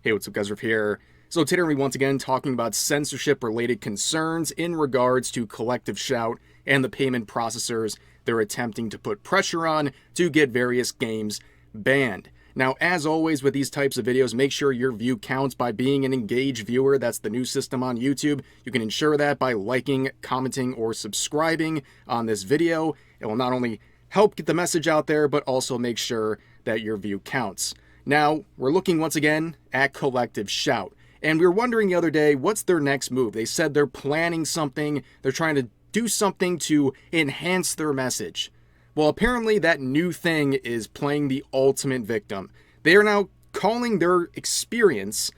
Hey, what's up guys, Riff here. So today we're once again talking about censorship related concerns in regards to Collective Shout and the payment processors they're attempting to put pressure on to get various games banned. Now, as always with these types of videos, make sure your view counts by being an engaged viewer. That's the new system on YouTube. You can ensure that by liking, commenting, or subscribing on this video. It will not only help get the message out there, but also make sure that your view counts. Now, we're looking once again at Collective Shout, and we were wondering the other day, what's their next move? They said they're planning something, they're trying to do something to enhance their message. Well, apparently that new thing is playing the ultimate victim. They are now calling their experience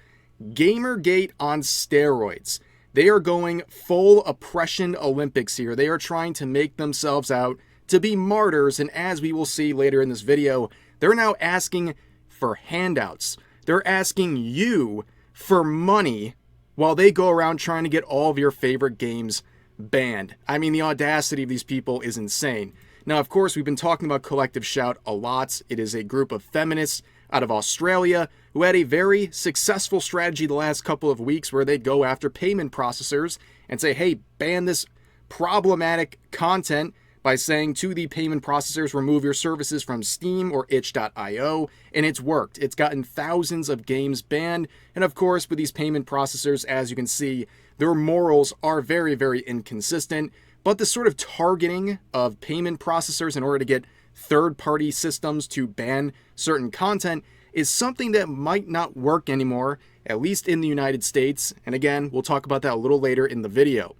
Gamergate on steroids. They are going full oppression Olympics here. They are trying to make themselves out to be martyrs, and as we will see later in this video, they're now asking for handouts. They're asking you for money while they go around trying to get all of your favorite games banned. I mean, the audacity of these people is insane. Now, of course, we've been talking about Collective Shout a lot. It is a group of feminists out of Australia who had a very successful strategy the last couple of weeks where they go after payment processors and say, hey, ban this problematic content by saying to the payment processors, remove your services from Steam or itch.io, and it's worked. It's gotten thousands of games banned, and of course, with these payment processors, as you can see, their morals are very, very inconsistent, but the sort of targeting of payment processors in order to get third-party systems to ban certain content is something that might not work anymore, at least in the United States, and again, we'll talk about that a little later in the video.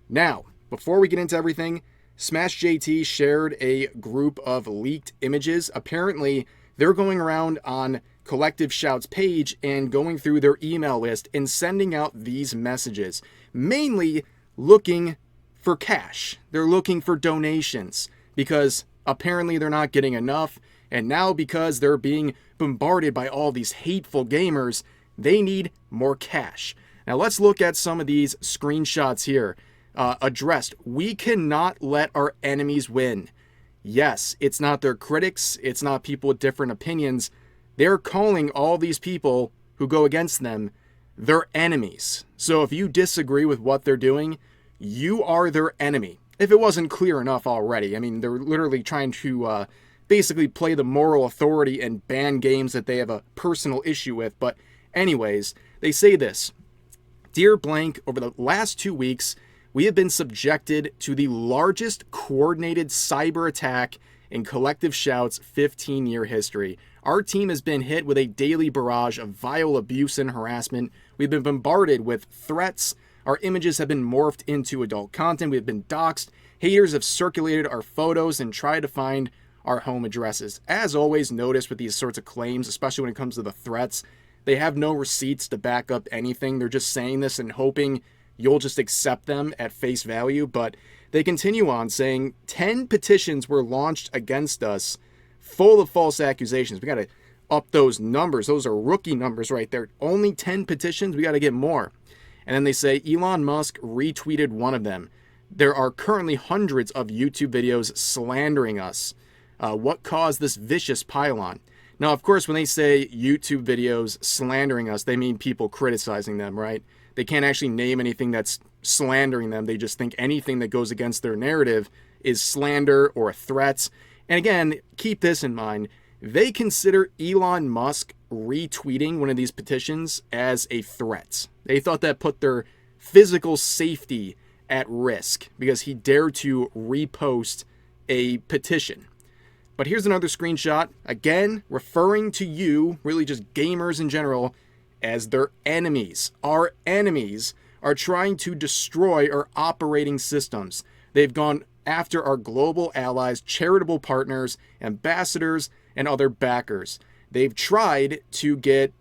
Now, before we get into everything, Smash JT shared a group of leaked images. Apparently, they're going around on Collective Shout's page and going through their email list and sending out these messages, mainly looking for cash. They're looking for donations because apparently they're not getting enough, and now because they're being bombarded by all these hateful gamers, they need more cash. Now let's look at some of these screenshots here. Addressed, we cannot let our enemies win. Yes, it's not their critics, it's not people with different opinions. They're calling all these people who go against them their enemies. So if you disagree with what they're doing, you are their enemy. If it wasn't clear enough already, I mean, they're literally trying to basically play the moral authority and ban games that they have a personal issue with. But anyways, they say this: Dear Blank, over the last 2 weeks, we have been subjected to the largest coordinated cyber attack in Collective Shout's 15-year history. Our team has been hit with a daily barrage of vile abuse and harassment. We've been bombarded with threats. Our images have been morphed into adult content. We've been doxxed. Haters have circulated our photos and tried to find our home addresses. As always, notice with these sorts of claims, especially when it comes to the threats, they have no receipts to back up anything. They're just saying this and hoping you'll just accept them at face value. But they continue on saying 10 petitions were launched against us full of false accusations. We got to up those numbers. Those are rookie numbers right there. Only 10 petitions. We got to get more. And then they say Elon Musk retweeted one of them. There are currently hundreds of YouTube videos slandering us. What caused this vicious pylon? Now, of course, when they say YouTube videos slandering us, they mean people criticizing them, right? They can't actually name anything that's slandering them. They just think anything that goes against their narrative is slander or threats. And again, keep this in mind. They consider Elon Musk retweeting one of these petitions as a threat. They thought that put their physical safety at risk because he dared to repost a petition. But here's another screenshot, again, referring to you, really just gamers in general, as their enemies. Our enemies are trying to destroy our operating systems. They've gone after our global allies, charitable partners, ambassadors, and other backers. They've tried to get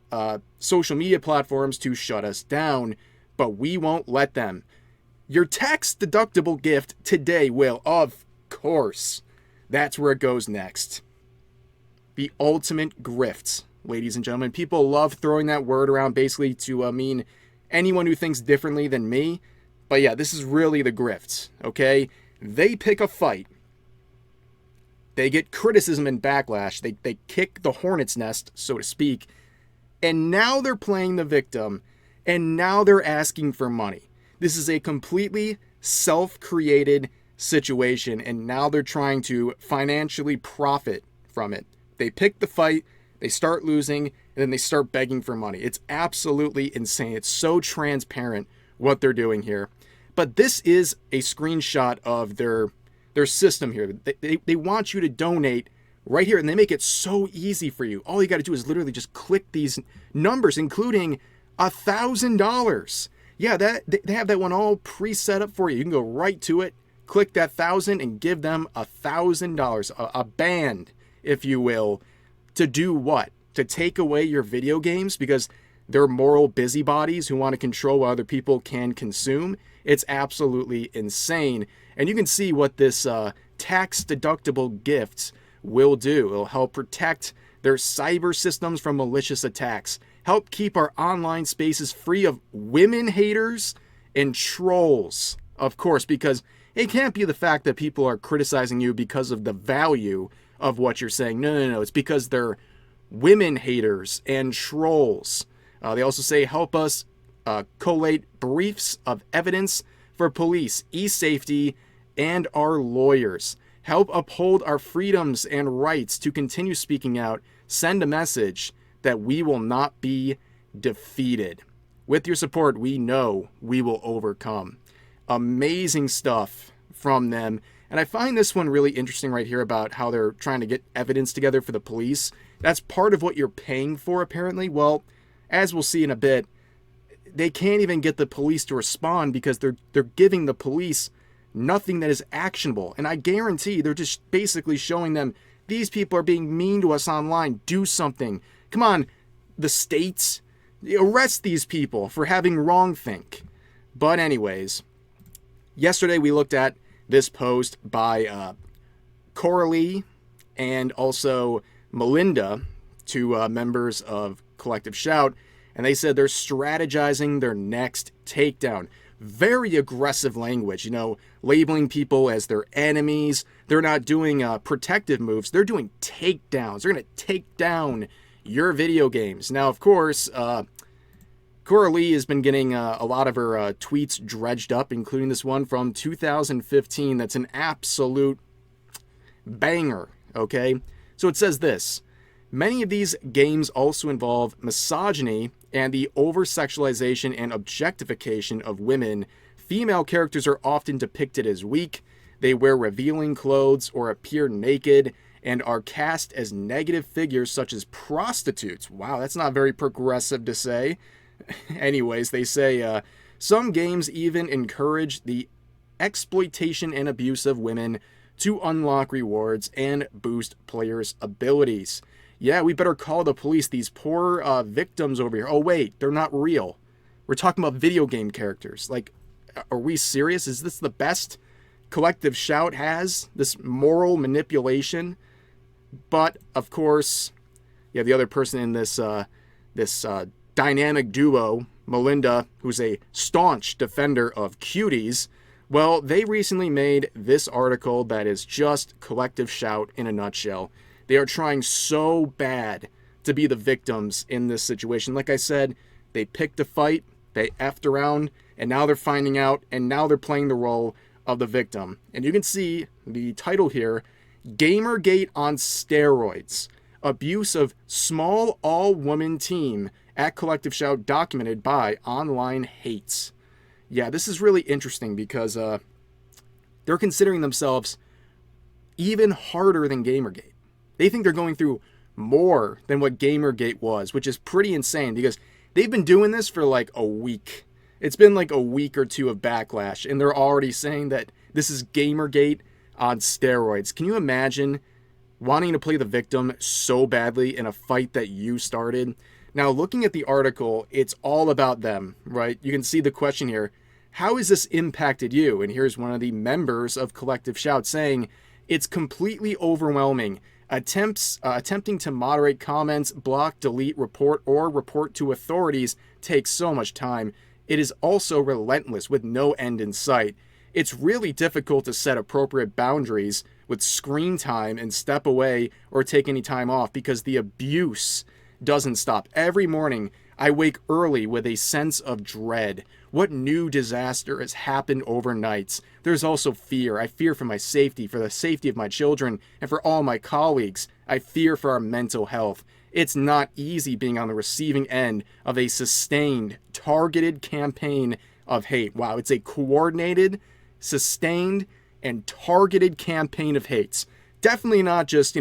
social media platforms to shut us down, but we won't let them. Your tax-deductible gift today will, of course. That's where it goes next. The ultimate grift, ladies and gentlemen. People love throwing that word around basically to mean anyone who thinks differently than me. But yeah, this is really the grift, okay? They pick a fight. They get criticism and backlash. They kick the hornet's nest, so to speak. and now they're playing the victim, and now they're asking for money. This is a completely self-created situation, and now they're trying to financially profit from it. They pick the fight, they start losing, and then they start begging for money. It's absolutely insane. It's so transparent what they're doing here. But this is a screenshot of their system here. They want you to donate right here, and they make it so easy for you. All you got to do is literally just click these numbers, including $1,000. Yeah, they have that one all pre-set up for you. You can go right to it, click that 1,000, and give them $1,000, a band, if you will, to do what? To take away your video games because they're moral busybodies who want to control what other people can consume. It's absolutely insane. And you can see what this tax-deductible gifts will do. It'll help protect their cyber systems from malicious attacks, help keep our online spaces free of women haters and trolls, of course, because it can't be the fact that people are criticizing you because of the value of what you're saying. No. It's because they're women haters and trolls. They also say help us collate briefs of evidence for police, e-safety, and our lawyers. Help uphold our freedoms and rights to continue speaking out. Send a message that we will not be defeated. With your support, we know we will overcome. Amazing stuff from them. And I find this one really interesting right here about how they're trying to get evidence together for the police. That's part of what you're paying for, apparently. Well, as we'll see in a bit, they can't even get the police to respond because they're giving the police nothing that is actionable. And I guarantee they're just basically showing them, these people are being mean to us online. Do something. Come on, the states. Arrest these people for having wrongthink. But anyways, yesterday we looked at this post by Coralie and also Melinda, two members of Collective Shout, and they said they're strategizing their next takedown. Very aggressive language, labeling people as their enemies. They're not doing protective moves. They're doing takedowns. They're going to take down your video games. Now, of course, Coralie has been getting a lot of her tweets dredged up, including this one from 2015 that's an absolute banger, okay? So it says this: many of these games also involve misogyny and the over-sexualization and objectification of women. Female characters are often depicted as weak. They wear revealing clothes or appear naked and are cast as negative figures such as prostitutes. Wow, that's not very progressive to say. Anyways, they say some games even encourage the exploitation and abuse of women to unlock rewards and boost players' abilities. Yeah, we better call the police. These poor victims over here. Oh, wait, they're not real. We're talking about video game characters. Like, are we serious? Is this the best Collective Shout has? This moral manipulation? But, of course, yeah, the other person in this dynamic duo, Melinda, who's a staunch defender of cuties, well, they recently made this article that is just Collective Shout in a nutshell. They are trying so bad to be the victims in this situation. Like I said, they picked a fight, they effed around, and now they're finding out, and now they're playing the role of the victim. And you can see the title here, Gamergate on Steroids. Abuse of small all-woman team at Collective Shout documented by online hates. Yeah, this is really interesting because they're considering themselves even harder than Gamergate. They think they're going through more than what Gamergate was, which is pretty insane because they've been doing this for like a week. It's been like a week or two of backlash, and they're already saying that this is Gamergate on steroids. Can you imagine wanting to play the victim so badly in a fight that you started? Now, looking at the article, it's all about them, right? You can see the question here. How has this impacted you? And here's one of the members of Collective Shout saying, it's completely overwhelming. Attempting to moderate comments, block, delete, report, or report to authorities takes so much time. It is also relentless with no end in sight. It's really difficult to set appropriate boundaries with screen time and step away or take any time off because the abuse doesn't stop. Every morning, I wake early with a sense of dread. What new disaster has happened overnight? There's also fear. I fear for my safety, for the safety of my children, and for all my colleagues. I fear for our mental health. It's not easy being on the receiving end of a sustained, targeted campaign of hate. Wow, it's a coordinated, sustained, and targeted campaign of hates. Definitely not just,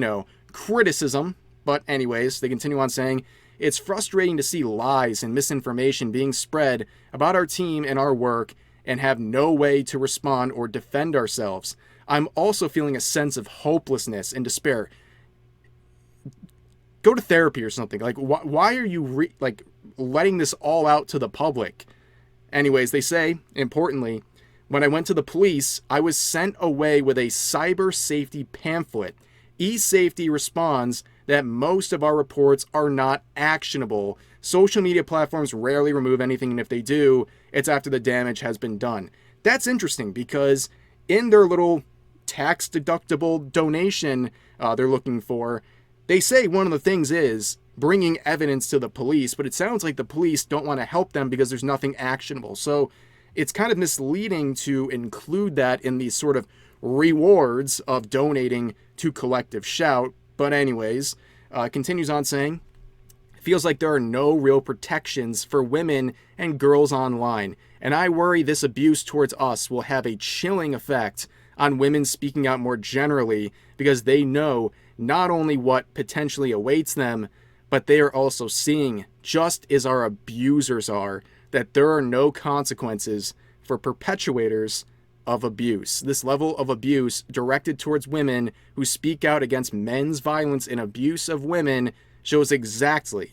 criticism. But anyways, they continue on saying, it's frustrating to see lies and misinformation being spread about our team and our work and have no way to respond or defend ourselves. I'm also feeling a sense of hopelessness and despair. Go to therapy or something. Like, why are you letting this all out to the public? Anyways, they say, importantly, when I went to the police, I was sent away with a cyber safety pamphlet. eSafety responds that most of our reports are not actionable. Social media platforms rarely remove anything, and if they do, it's after the damage has been done. That's interesting because in their little tax-deductible donation they're looking for, they say one of the things is bringing evidence to the police, but it sounds like the police don't want to help them because there's nothing actionable. So it's kind of misleading to include that in these sort of rewards of donating to Collective Shout. But anyways, continues on saying, feels like there are no real protections for women and girls online, and I worry this abuse towards us will have a chilling effect on women speaking out more generally because they know not only what potentially awaits them, but they are also seeing, just as our abusers are, that there are no consequences for perpetuators of abuse. This level of abuse directed towards women who speak out against men's violence and abuse of women shows exactly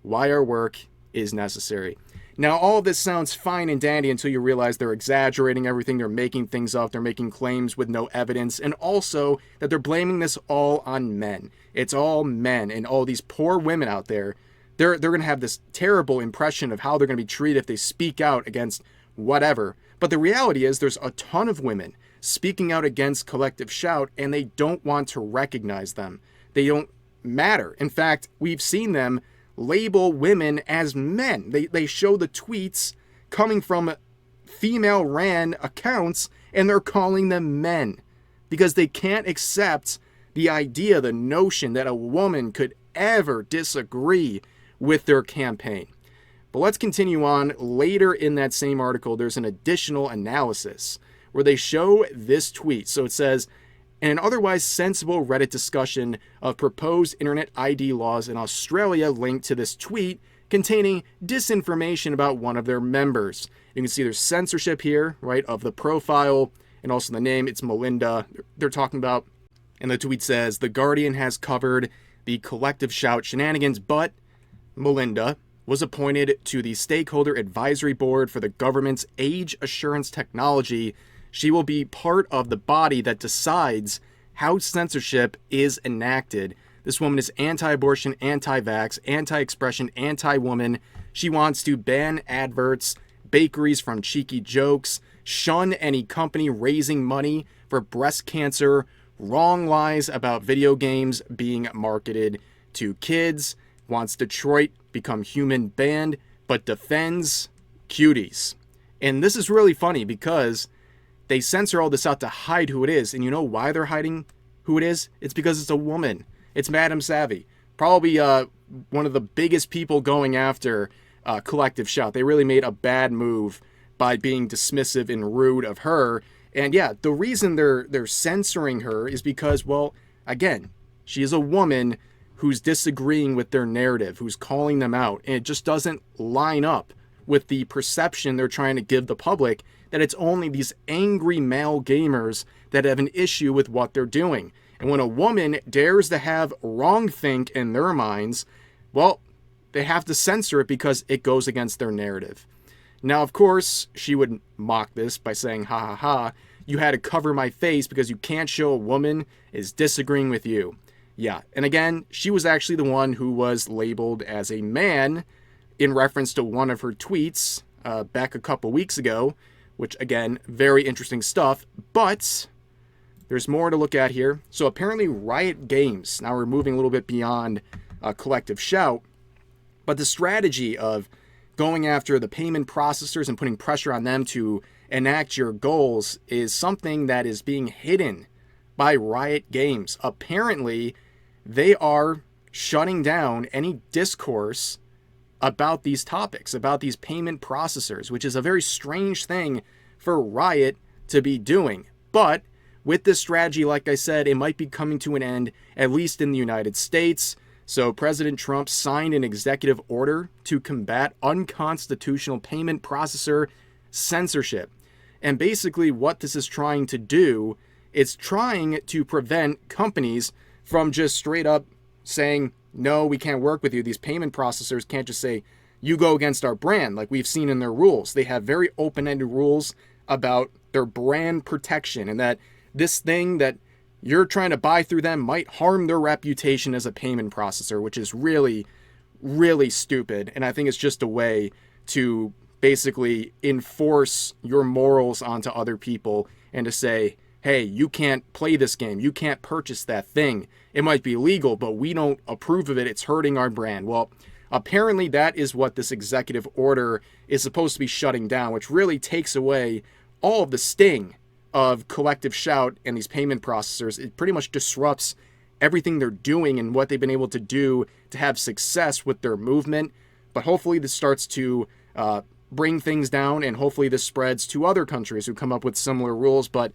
why our work is necessary. Now, all of this sounds fine and dandy until you realize they're exaggerating everything, they're making things up, they're making claims with no evidence, and also that they're blaming this all on men. It's all men, and all these poor women out there, they're going to have this terrible impression of how they're going to be treated if they speak out against whatever. But the reality is there's a ton of women speaking out against Collective Shout, and they don't want to recognize them. They don't matter. In fact, we've seen them label women as men. They show the tweets coming from female ran accounts, and they're calling them men because they can't accept the idea, the notion that a woman could ever disagree with their campaign. But let's continue on. Later in that same article, there's an additional analysis where they show this tweet. So it says, in an otherwise sensible Reddit discussion of proposed internet ID laws in Australia linked to this tweet containing disinformation about one of their members. You can see there's censorship here, right, of the profile and also the name. It's Melinda. They're talking about, and the tweet says, The Guardian has covered the Collective Shout shenanigans, but Melinda was appointed to the Stakeholder Advisory Board for the government's age assurance technology. She will be part of the body that decides how censorship is enacted. This woman is anti-abortion, anti-vax, anti-expression, anti-woman. She wants to ban adverts, bakeries from cheeky jokes, shun any company raising money for breast cancer, wrong lies about video games being marketed to kids, wants Detroit become human banned, but defends cuties. And this is really funny because they censor all this out to hide who it is. And you know why they're hiding who it is? It's because it's a woman. It's Madam Savvy. Probably one of the biggest people going after Collective Shout. They really made a bad move by being dismissive and rude of her. And yeah, the reason they're censoring her is because, well, again, she is a woman who's disagreeing with their narrative, who's calling them out. And it just doesn't line up with the perception they're trying to give the public that it's only these angry male gamers that have an issue with what they're doing. And when a woman dares to have wrongthink in their minds, well, they have to censor it because it goes against their narrative. Now, of course, she would mock this by saying, ha ha ha, you had to cover my face because you can't show a woman is disagreeing with you. Yeah, and again, she was actually the one who was labeled as a man in reference to one of her tweets back a couple weeks ago, which, again, very interesting stuff, but there's more to look at here. So apparently Riot Games, now we're moving a little bit beyond Collective Shout, But the strategy of going after the payment processors and putting pressure on them to enact your goals is something that is being hidden by Riot Games. Apparently, they are shutting down any discourse about these topics, about these payment processors, which is a very strange thing for Riot to be doing. But with this strategy, like I said, it might be coming to an end, at least in the United States. So President Trump signed an executive order to combat unconstitutional payment processor censorship. And basically what this is trying to do is trying to prevent companies from just straight up saying, no, we can't work with you. These payment processors can't just say, you go against our brand, like we've seen in their rules. They have very open-ended rules about their brand protection, and that this thing that you're trying to buy through them might harm their reputation as a payment processor, which is really, really stupid. And I think it's just a way to basically enforce your morals onto other people and to say, hey, you can't play this game. You can't purchase that thing. It might be legal, but we don't approve of it. It's hurting our brand. Well, apparently that is what this executive order is supposed to be shutting down, which really takes away all of the sting of Collective Shout and these payment processors. It pretty much disrupts everything they're doing and what they've been able to do to have success with their movement. But hopefully this starts to bring things down, and hopefully this spreads to other countries who come up with similar rules. But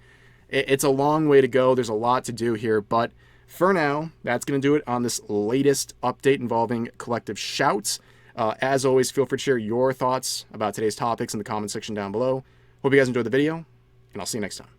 it's a long way to go. There's a lot to do here. But for now, that's going to do it on this latest update involving Collective Shouts. As always, feel free to share your thoughts about today's topics in the comment section down below. Hope you guys enjoyed the video, and I'll see you next time.